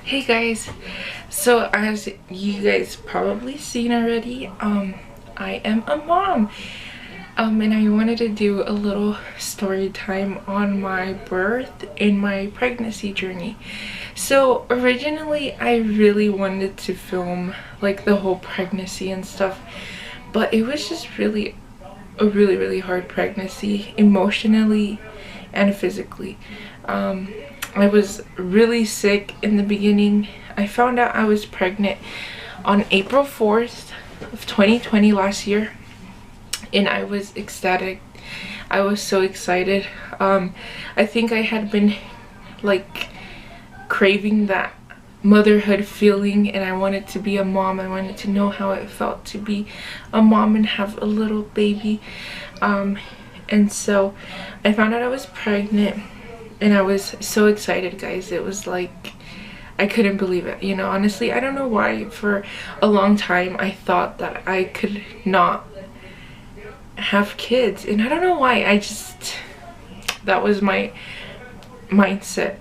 Hey guys, so as you guys probably seen already, I am a mom, and I wanted to do a little story time on my birth and my pregnancy journey. So originally I really wanted to film like the whole pregnancy and stuff, but it was just really a really hard pregnancy, emotionally and physically. I was really sick in the beginning. I found out I was pregnant on April 4th of 2020 last year, and I was ecstatic. I was so excited. I think I had been like craving that motherhood feeling, and I wanted to be a mom. I wanted to know how it felt to be a mom and have a little baby. And so I found out I was pregnant, and I was so excited, guys. It was like I couldn't believe it. You know, honestly, I don't know why for a long time I thought that I could not have kids, and I don't know why. That was my mindset.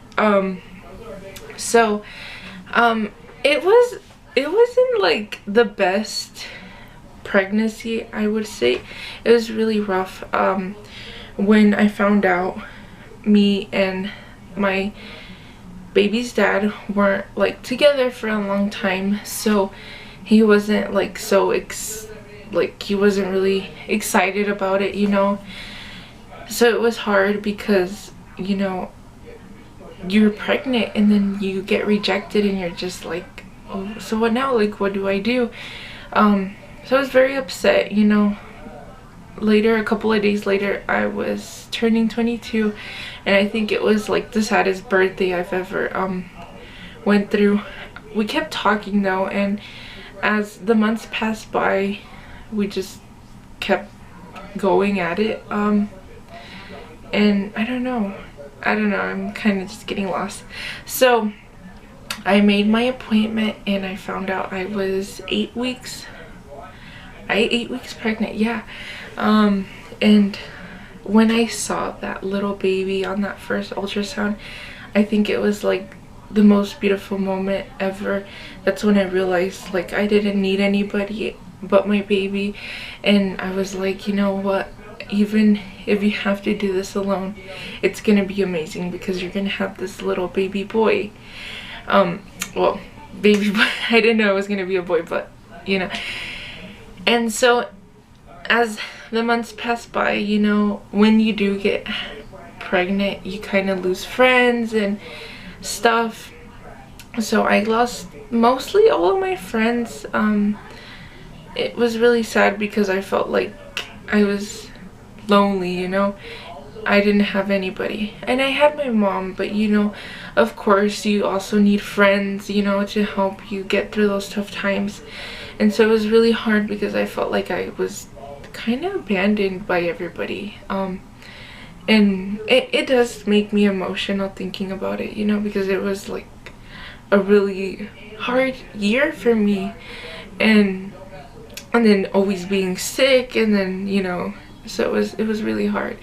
So it wasn't like the best pregnancy, I would say. It was really rough. When I found out me and my baby's dad weren't like together for a long time, so he wasn't like he wasn't really excited about it, you know. So it was hard because, you know, you're pregnant and then you get rejected and you're just like, oh, so what now? Like, what do I do? So I was very upset, you know. Later, a couple of days later, I was turning 22, and I think it was like the saddest birthday I've ever went through. We kept talking though, and as the months passed by, we just kept going at it. And I don't know, I'm kind of just getting lost. So I made my appointment and I found out I was 8 weeks pregnant, yeah. And when I saw that little baby on that first ultrasound, I think it was like the most beautiful moment ever. That's when I realized like I didn't need anybody but my baby, and I was like, you know what, even if you have to do this alone, it's gonna be amazing because you're gonna have this little baby boy. Well, baby boy, I didn't know it was gonna be a boy, but you know. And so as the months pass by, you know, when you do get pregnant, you kind of lose friends and stuff. So I lost mostly all of my friends. It was really sad because I felt like I was lonely, you know. I didn't have anybody, and I had my mom, but you know, of course you also need friends, you know, to help you get through those tough times. And so it was really hard because I felt like I was kind of abandoned by everybody. And it does make me emotional thinking about it, you know, because it was like a really hard year for me, and then always being sick, and then, you know, so it was really hard.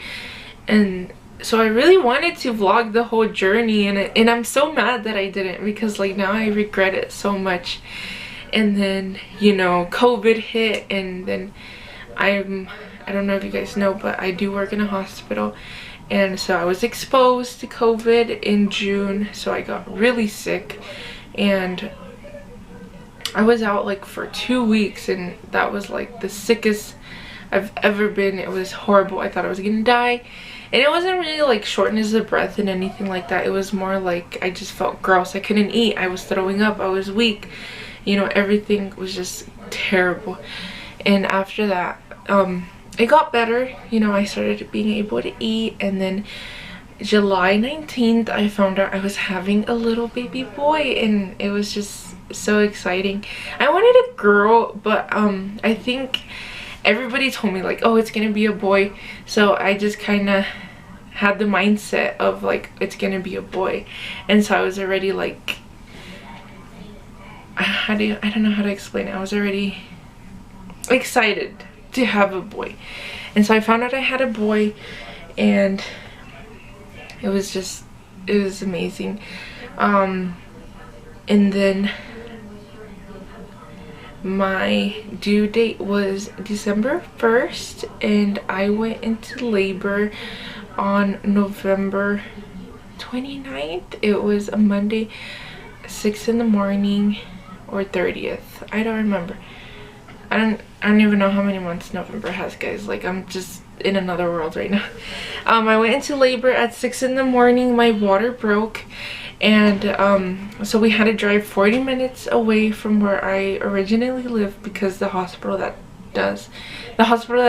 And so I really wanted to vlog the whole journey, and I'm so mad that I didn't, because like now I regret it so much. And then, you know, COVID hit, and then I don't know if you guys know, but I do work in a hospital, and so I was exposed to COVID in June, so I got really sick, and I was out like for 2 weeks, and that was like the sickest I've ever been. It was horrible. I thought I was gonna die. And it wasn't really like shortness of breath and anything like that. It was more like I just felt gross. I couldn't eat. I was throwing up. I was weak. You know, everything was just terrible. And after that, it got better. You know, I started being able to eat, and then July 19th, I found out I was having a little baby boy, and it was just so exciting. I wanted a girl, but I think everybody told me like, oh, it's gonna be a boy, so I just kind of had the mindset of like, it's gonna be a boy. And so I was already like, I don't know how to explain it. I was already excited to have a boy, and so I found out I had a boy, and it was amazing. And then my due date was December 1st, and I went into labor on November 29th. It was a Monday, 6 in the morning, or 30th. I don't remember. I don't even know how many months November has, guys. Like, I'm just in another world right now. I went into labor at 6 in the morning. My water broke, and so we had to drive 40 minutes away from where I originally lived, because the hospital that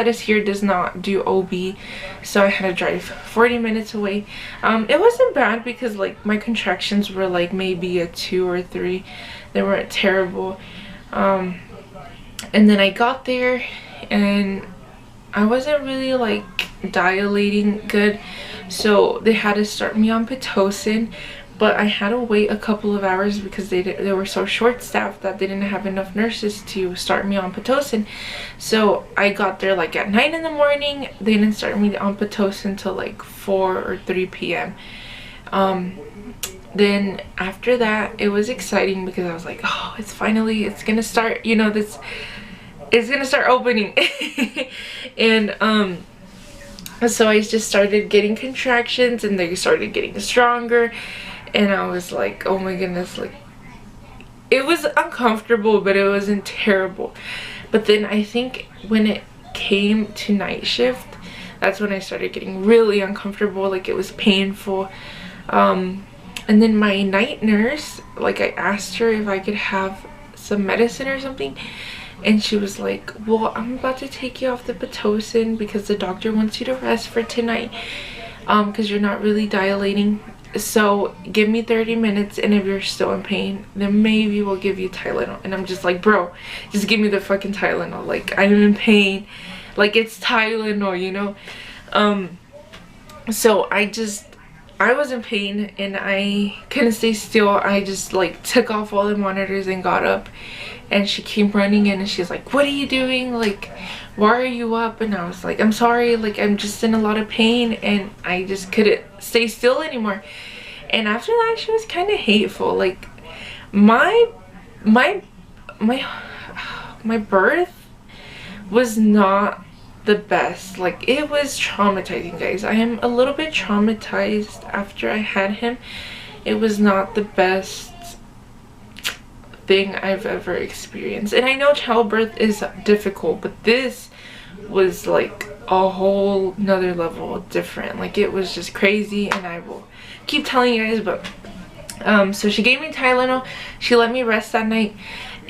is here does not do OB, so I had to drive 40 minutes away. It wasn't bad, because like my contractions were like maybe a 2 or 3. They weren't terrible. And then I got there, and I wasn't really like dilating good, so they had to start me on Pitocin, but I had to wait a couple of hours because they were so short-staffed that they didn't have enough nurses to start me on Pitocin. So I got there like at 9 in the morning. They didn't start me on Pitocin till like 4 or 3 p.m. Then after that, it was exciting because I was like, oh, it's gonna start, you know, it's gonna start opening. And so I just started getting contractions, and they started getting stronger, and I was like, oh my goodness, like, it was uncomfortable, but it wasn't terrible. But then I think when it came to night shift, that's when I started getting really uncomfortable. Like, it was painful. And then my night nurse, like, I asked her if I could have some medicine or something, and she was like, well, I'm about to take you off the Pitocin because the doctor wants you to rest for tonight, because you're not really dilating. So give me 30 minutes, and if you're still in pain, then maybe we'll give you Tylenol. And I'm just like, bro, just give me the fucking Tylenol. Like, I'm in pain. Like, it's Tylenol, you know? So I was in pain, and I couldn't stay still. I just like took off all the monitors and got up, and she came running in, and she's like, what are you doing? Like, why are you up? And I was like, I'm sorry, like, I'm just in a lot of pain, and I just couldn't stay still anymore. And after that, she was kind of hateful. Like, my birth was not the best. Like, it was traumatizing, guys. I am a little bit traumatized after I had him. It was not the best thing I've ever experienced, and I know childbirth is difficult, but this was like a whole nother level different. Like, it was just crazy, and I will keep telling you guys. But so she gave me Tylenol, she let me rest that night,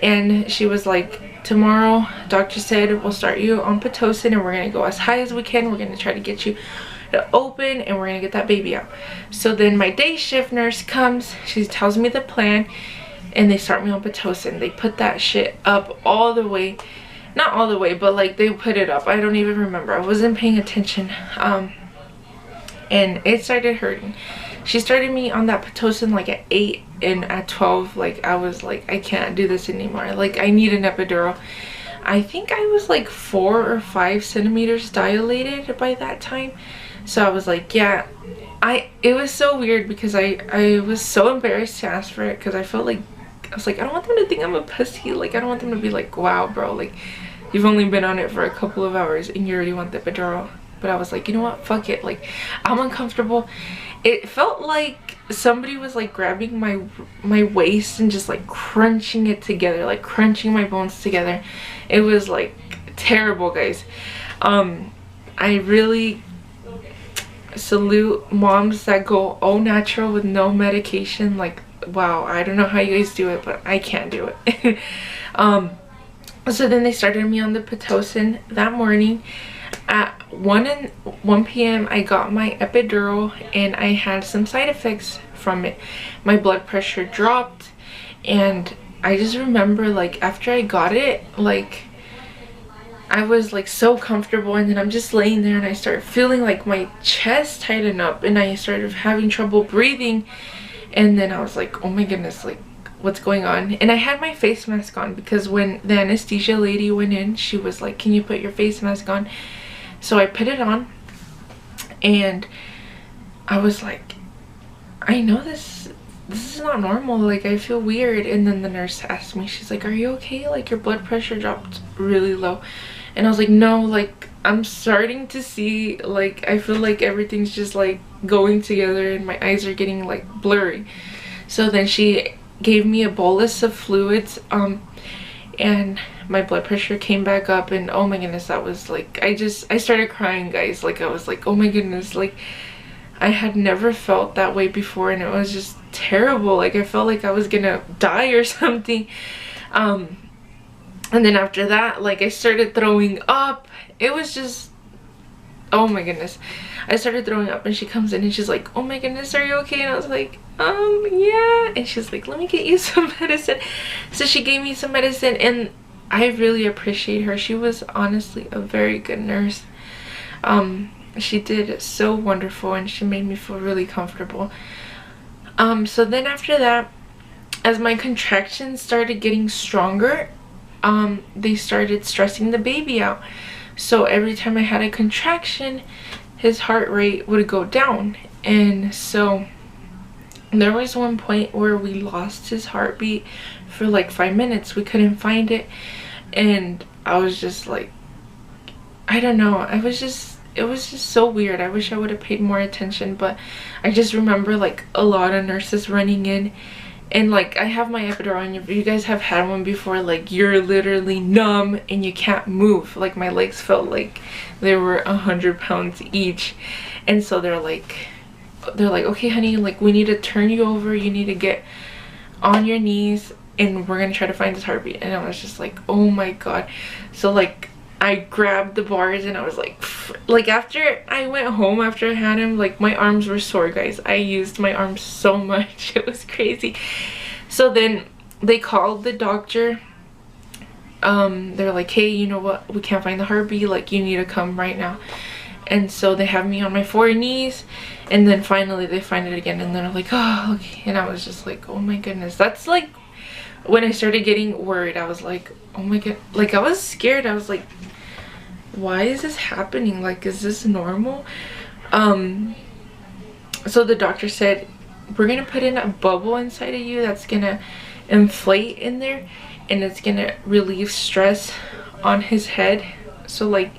and she was like, tomorrow doctor said we'll start you on Pitocin, and we're gonna go as high as we can. We're gonna try to get you to open, and we're gonna get that baby out. So then my day shift nurse comes, she tells me the plan, and they start me on Pitocin. They put that shit up all the way, not all the way, but like they put it up. I don't even remember, I wasn't paying attention. And it started hurting. She started me on that Pitocin like at 8, and at 12, like, I was like, I can't do this anymore. Like, I need an epidural. I think I was like 4 or 5 centimeters dilated by that time. So I was like, yeah. It was so weird because I was so embarrassed to ask for it, because I felt like, I was like, I don't want them to think I'm a pussy. Like, I don't want them to be like, wow, bro, like, you've only been on it for a couple of hours and you already want the epidural. But I was like, you know what, fuck it. Like, I'm uncomfortable. It felt like somebody was like grabbing my waist and just like crunching it together, like crunching my bones together. It was like terrible, guys. I really salute moms that go all natural with no medication. Like, wow, I don't know how you guys do it, but I can't do it. So then they started me on the Pitocin that morning. At 1 p.m. I got my epidural, and I had some side effects from it. My blood pressure dropped, and I just remember, like, after I got it, like, I was like so comfortable, and then I'm just laying there, and I started feeling like my chest tighten up, and I started having trouble breathing. And then I was like, oh my goodness, like, what's going on? And I had my face mask on, because when the anesthesia lady went in, she was like, can you put your face mask on? So I put it on, and I was like, I know this this is not normal, like I feel weird. And then the nurse asked me, she's like, are you okay? Like your blood pressure dropped really low. And I was like, no, like I'm starting to see, like I feel like everything's just like going together and my eyes are getting like blurry. So then she gave me a bolus of fluids, and my blood pressure came back up, and oh my goodness, that was like, I started crying, guys. Like I was like, oh my goodness, like I had never felt that way before, and it was just terrible. Like I felt like I was gonna die or something. And then after that, like I started throwing up. It was just, oh my goodness, I started throwing up. And she comes in and she's like, oh my goodness, are you okay? And I was like, yeah. And she's like, let me get you some medicine. So she gave me some medicine, and I really appreciate her. She was honestly a very good nurse. She did so wonderful, and she made me feel really comfortable. So then after that, as my contractions started getting stronger, they started stressing the baby out. So every time I had a contraction, his heart rate would go down. And so there was one point where we lost his heartbeat for like 5 minutes. We couldn't find it, and I was just like, I don't know, it was just so weird. I wish I would have paid more attention, but I just remember like a lot of nurses running in. And like I have my epidural, and if you guys have had one before, like you're literally numb and you can't move. Like my legs felt like they were 100 pounds each. And so they're like, okay honey, like we need to turn you over, you need to get on your knees, and we're gonna try to find his heartbeat. And I was just like, oh my god. So like I grabbed the bars, and I was like after I went home, after I had him, like my arms were sore, guys. I used my arms so much. It was crazy. So then they called the doctor. They're like, hey, you know what, we can't find the heartbeat, like you need to come right now. And so they have me on my 4 knees, and then finally they find it again, and they're like, oh, okay. And I was just like, oh my goodness. That's like when I started getting worried. I was like, oh my god, like I was scared. I was like, why is this happening? Like, is this normal? So the doctor said, we're gonna put in a bubble inside of you that's gonna inflate in there, and it's gonna relieve stress on his head. So like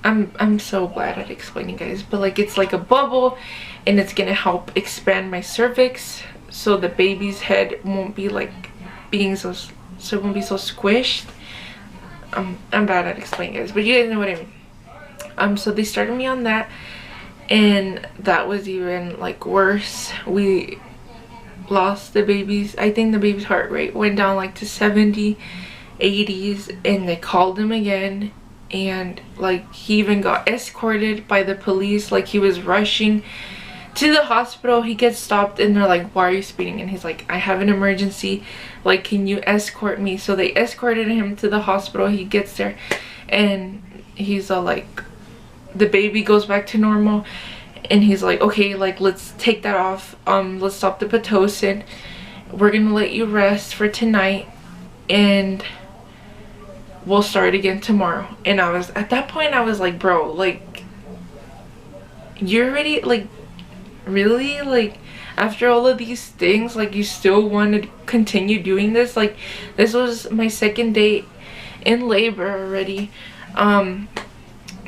I'm so bad at explaining, guys, but like it's like a bubble, and it's gonna help expand my cervix, so the baby's head won't be like being so it won't be so squished. I'm bad at explaining, guys, but you guys know what I mean. So they started me on that, and that was even like worse. We lost the baby's, I think the baby's heart rate went down like to 70, 80s, and they called him again, and like he even got escorted by the police. Like he was rushing to the hospital. He gets stopped, and they're like, why are you speeding? And he's like, I have an emergency, like can you escort me? So they escorted him to the hospital. He gets there, and he's all like, the baby goes back to normal, and he's like, okay, like let's take that off, let's stop the Pitocin, we're gonna let you rest for tonight, and we'll start again tomorrow. And I was, at that point I was like, bro, like you're already, like really, like after all of these things, like you still want to continue doing this? Like this was my 2nd day in labor already.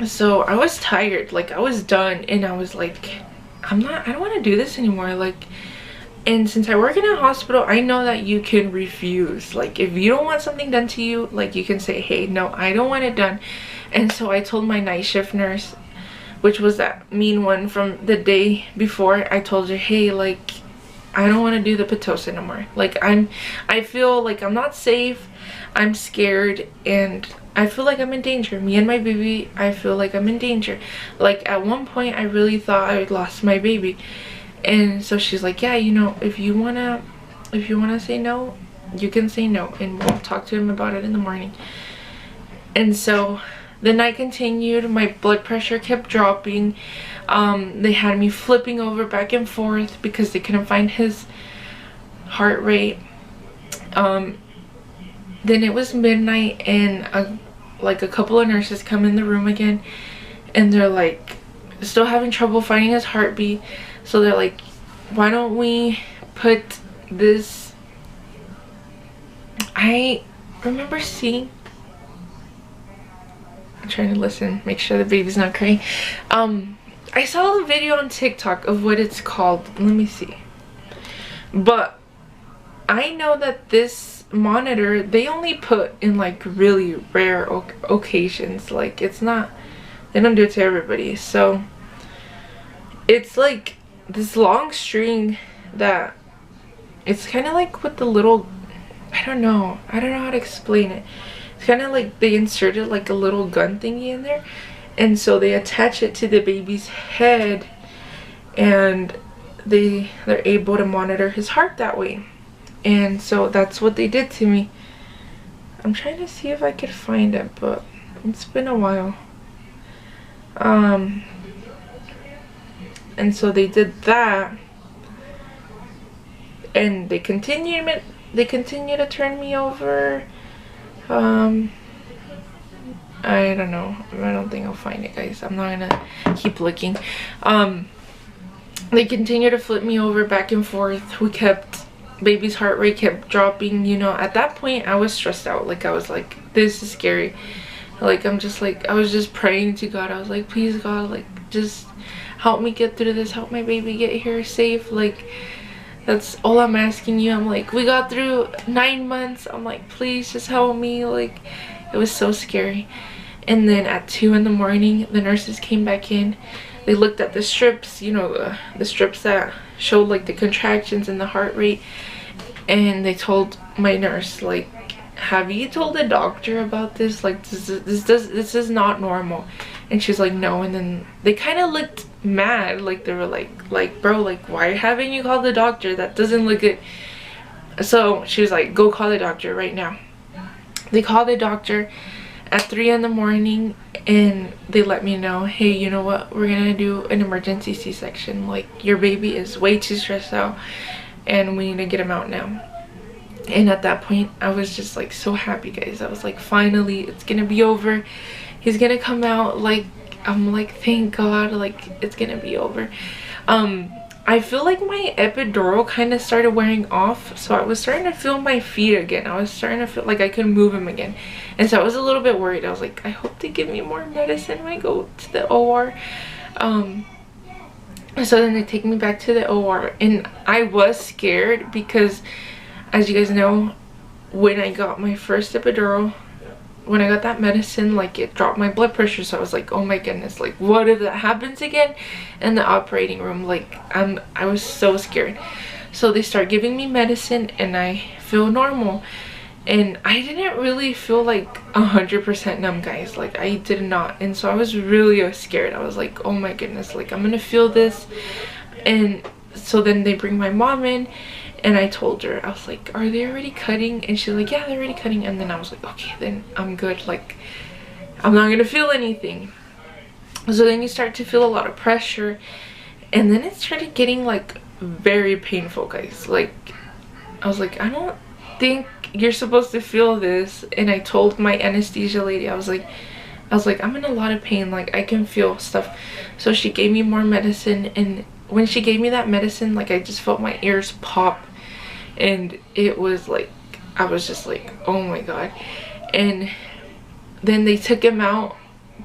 So I was tired, like I was done, and I was like, I don't want to do this anymore. Like, and since I work in a hospital, I know that you can refuse. Like if you don't want something done to you, like you can say, hey, no, I don't want it done. And so I told my night shift nurse, which was that mean one from the day before, I told her, hey, like I don't want to do the Pitocin no more. Like I feel like I'm not safe, I'm scared, and I feel like I'm in danger. Me and my baby, I feel like I'm in danger. Like at one point I really thought I lost my baby. And so she's like, yeah, you know, if you wanna say no, you can say no, and we'll talk to him about it in the morning. And so the night continued. My blood pressure kept dropping. They had me flipping over back and forth because they couldn't find his heart rate. Then it was midnight, and like a couple of nurses come in the room again, and they're like still having trouble finding his heartbeat. So they're like, why don't we put this, I remember seeing, I'm trying to listen, make sure the baby's not crying. I saw a video on TikTok of what it's called. Let me see. But I know that this monitor, they only put in like really rare occasions. Like it's not, they don't do it to everybody. So it's like this long string that it's kind of like with the little, I don't know how to explain it. It's kind of like they inserted like a little gun thingy in there, and so they attach it to the baby's head, and they're able to monitor his heart that way. And so that's what they did to me. I'm trying to see if I could find it, but it's been a while. And so they did that, and they continue to turn me over. I don't know. I don't think I'll find it, guys. I'm not gonna keep looking. They continue to flip me over back and forth. Baby's heart rate kept dropping. You know, at that point I was stressed out. Like I was like, this is scary. Like I'm just like, I was just praying to God. I was like, please God, like just help me get through this, help my baby get here safe. Like that's all I'm asking you. I'm like, we got through 9 months. I'm like, please just help me. Like it was so scary. And then at 2 in the morning, the nurses came back in. They looked at the strips, you know, the strips that showed like the contractions and the heart rate, and they told my nurse, like, have you told the doctor about this? Like this is not normal. And she's like, no. And then they kind of looked mad, like they were like bro, like why haven't you called the doctor? That doesn't look good. So she was like, go call the doctor right now. They called the doctor at 3 in the morning, and they let me know, hey, you know what, we're gonna do an emergency C-section. Like your baby is way too stressed out and we need to get him out now. And at that point I was just like so happy, guys. I was like, finally it's gonna be over, he's gonna come out. Like I'm like, thank God, like it's gonna be over. I feel like my epidural kind of started wearing off, so I was starting to feel my feet again. I was starting to feel like I could move them again, and so I was a little bit worried. I was like, I hope they give me more medicine when I go to the OR. So then they take me back to the OR, and I was scared because, as you guys know, when I got my first epidural, when I got that medicine, like it dropped my blood pressure. So I was like, oh my goodness, like what if that happens again in the operating room? Like I was so scared. So they start giving me medicine and I feel normal, and I didn't really feel like 100% numb, guys. Like I did not. And so I was really scared. I was like, oh my goodness, like I'm gonna feel this. And so then they bring my mom in, and I told her, I was like, are they already cutting? And she's like, yeah, they're already cutting. And then I was like, okay, then I'm good. Like, I'm not gonna feel anything. So then you start to feel a lot of pressure. And then it started getting like very painful, guys. Like, I was like, I don't think you're supposed to feel this. And I told my anesthesia lady, I was like, I'm in a lot of pain. Like, I can feel stuff. So she gave me more medicine. And when she gave me that medicine, like I just felt my ears pop. And it was like, I was just like, oh my God. And then they took him out.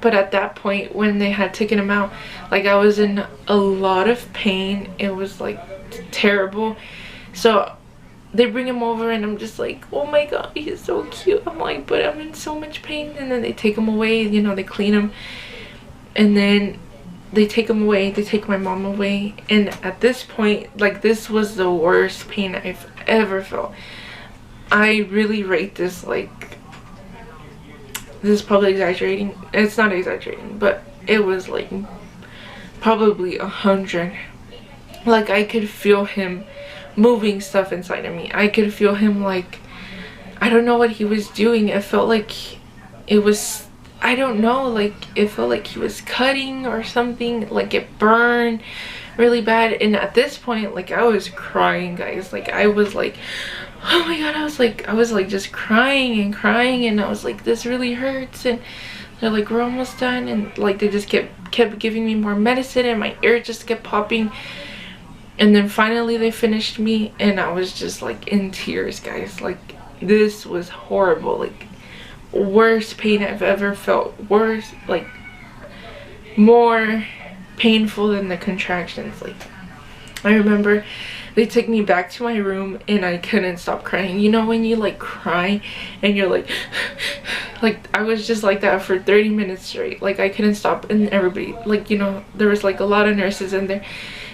But at that point, when they had taken him out, like I was in a lot of pain. It was like terrible. So they bring him over, and I'm just like, oh my God, he's so cute. I'm like, but I'm in so much pain. And then they take him away, you know, they clean him, and then they take him away. They take my mom away. And at this point, like, this was the worst pain I've ever felt. I really rate this, like, this is probably exaggerating. It's not exaggerating, but it was like probably 100. Like, I could feel him moving stuff inside of me. I could feel him, like, I don't know what he was doing. It felt like it was, I don't know, like it felt like he was cutting or something. Like it burned really bad. And at this point, like, I was crying, guys. Like, I was like, oh my God, I was like just crying and crying, and I was like, this really hurts. And they're like, we're almost done. And like they just kept giving me more medicine, and my ear just kept popping. And then finally they finished me, and I was just like in tears, guys. Like, this was horrible. Like, worst pain I've ever felt. Worse, like, more painful than the contractions. Like, I remember they took me back to my room and I couldn't stop crying. You know when you like cry and you're like like I was just like that for 30 minutes straight. Like, I couldn't stop, and everybody, like, you know, there was like a lot of nurses in there,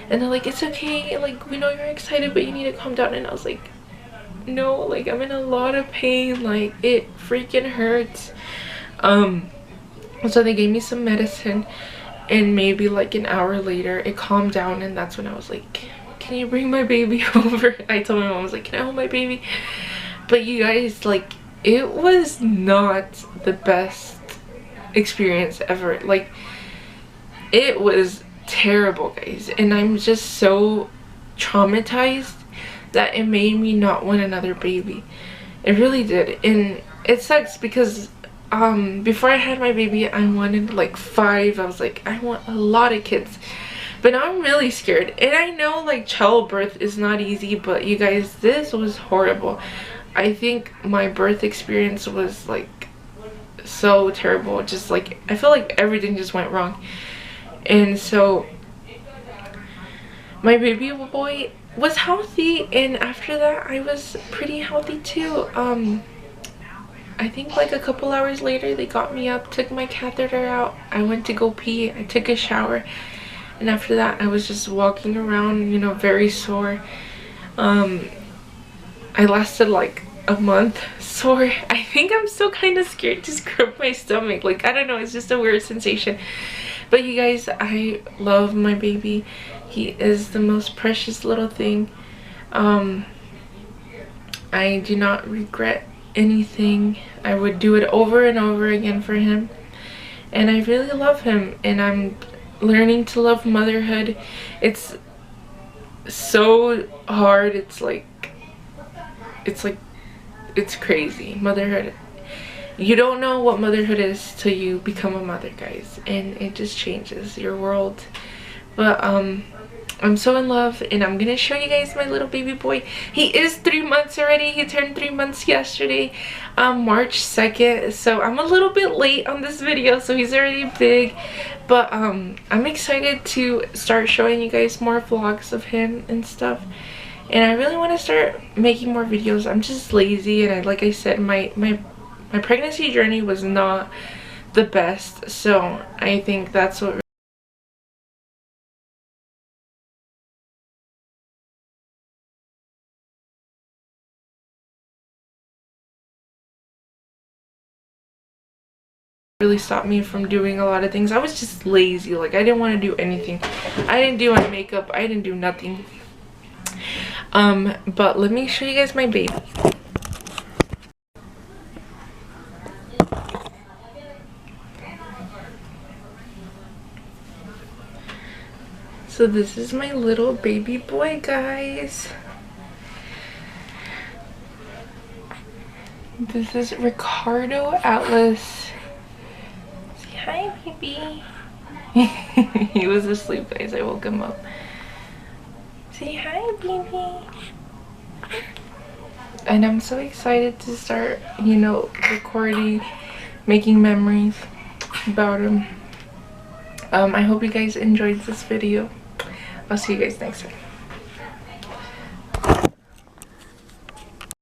and they're like, it's okay, like, we know you're excited, but you need to calm down. And I was like, no, like, I'm in a lot of pain, like, it freaking hurts. So they gave me some medicine, and maybe like an hour later it calmed down, and that's when I was like, can you bring my baby over? I told my mom, I was like, can I hold my baby? But you guys, like, it was not the best experience ever. Like, it was terrible, guys, and I'm just so traumatized that it made me not want another baby. It really did. And it sucks because before I had my baby, I wanted like 5. I was like, I want a lot of kids. But now I'm really scared. And I know like childbirth is not easy, but you guys, this was horrible. I think my birth experience was like so terrible. Just like, I feel like everything just went wrong. And so my baby boy was healthy, and after that I was pretty healthy too. I think like a couple hours later they got me up, took my catheter out, I went to go pee, I took a shower, and after that I was just walking around, you know, very sore. I lasted like a month sore. I think I'm still kind of scared to scrub my stomach. Like, I don't know, it's just a weird sensation. But you guys, I love my baby. He is the most precious little thing. I do not regret anything. I would do it over and over again for him. And I really love him. And I'm learning to love motherhood. It's so hard. It's crazy. Motherhood. You don't know what motherhood is till you become a mother, guys, and it just changes your world. But I'm so in love, and I'm gonna show you guys my little baby boy. He is 3 months already. He turned 3 months yesterday, March 2nd. So I'm a little bit late on this video, so he's already big. But I'm excited to start showing you guys more vlogs of him and stuff. And I really want to start making more videos. I'm just lazy, and like I said, my pregnancy journey was not the best, so I think that's what really stopped me from doing a lot of things. I was just lazy. Like, I didn't want to do anything. I didn't do my makeup. I didn't do nothing. But let me show you guys my baby. So this is my little baby boy, guys. This is Ricardo Atlas. Say hi, baby. He was asleep, guys. I woke him up. Say hi, baby. And I'm so excited to start, you know, recording, making memories about him. I hope you guys enjoyed this video. I'll see you guys next time.